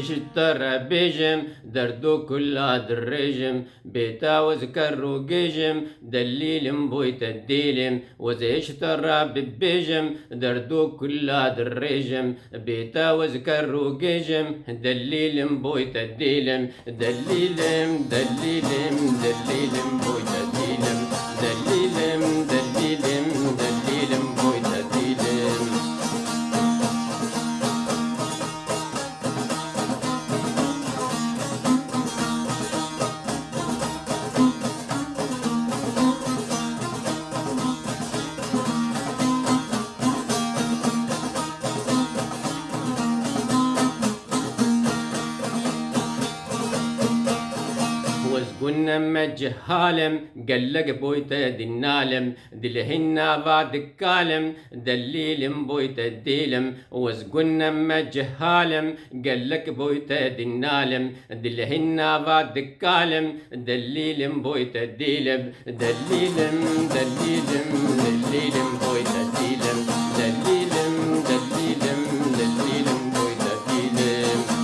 وزيش الترى بيجم دردو كلها دريجم بيتا وذكرو جيجم دليل بويت الديلم وزيش ترى بيجم دردو كلها دريجم بيتا وذكرو جيجم دليل بويت الديلم دليلم دليلم دليلم بويت الديلم دليلم دليلم دليلم بويت الديلم كنا مجهالم قلق بويتا دنالم دلهنا بعد كالم دليلم بويتا ديلم وزقنا مجهالم قلق بويتا دنالم دلهنا بعد كالم دليلم بويتا ديلم دليلم دليلم دليلم بويتا ديلم دليلم دليلم دليلم بويتا ديلم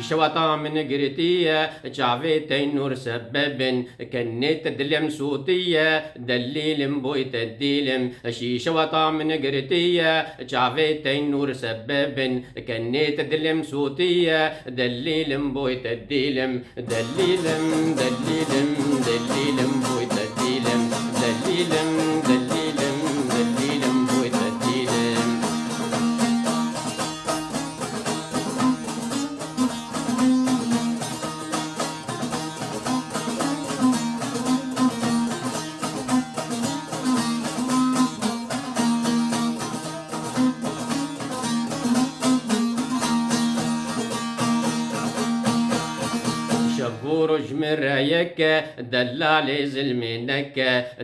شوطا من قريتية شعفيت النور سبب كنيت دلم صوتية دليل بويت الديلم شوطا من قريتية شعفيت النور سبب كنيت دلم صوتية دليل بويت الديلم دليلم دليلم دليلم بويت الديلم دليلم دليلم دليلم بويت الديلم شبورج من رايك دلالي زلمينك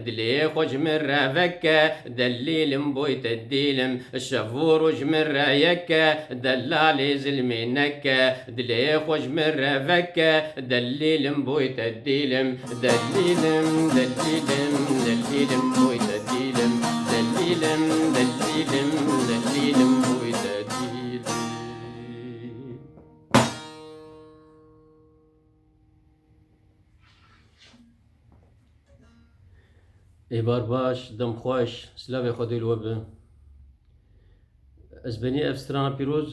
دلي خوج من رافك دليل بويت الديلم شبورج من رايك دلالي زلمينك دلي خوج من رافك دليل بويت الديلم دليلم دليلم دليلم بويت الديلم دليلم دليلم دليلم بويت الديلم ایبار باش دم خوش سلاوی خودی الوبه از بنی افستران پیروز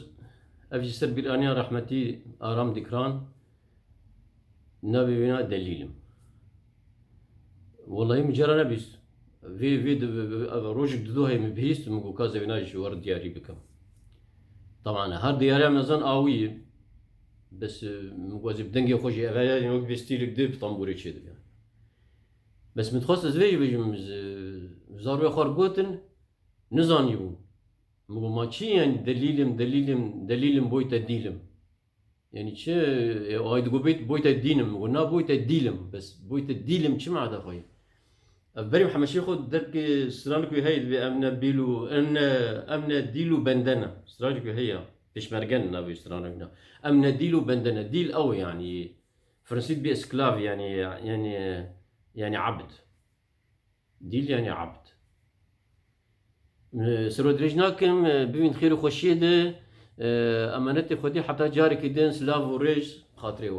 افجی سر بیرانیا رحمتی آرام دکران نبی بنا دلیلم والله مجرد نبیست في روجك ددوها مبهيست مقو كازا بناج ور دياري بكم طبعا هر دياري من زن آوية بس مقوازي بدنجي خوشي افايا نوك بستيلك دب طنبوري تشيد يعني بس متخصص فيجي بيجم زاروي خارجوتن نزان يبون مقو ما چي يعني دليلم بويتا ديلم يعني چه ايد قو بويتا دينم مقو نا بويتا ديلم بس بويتا ديلم چه معدا خايف بري محمد شيخو درك سرانك هي بأمنا بيلو أمنا ديلو بندنا سرانك هي بيشمرجن نبي سرانكنا أمنا ديلو بندنا ديل أو يعني فرنسيت بإسكلاف يعني عبد ديل يعني عبد سرودريجناكم بين خير وخشيده أمانتي خدي حتى جاري كدين سلاف وريج خاطري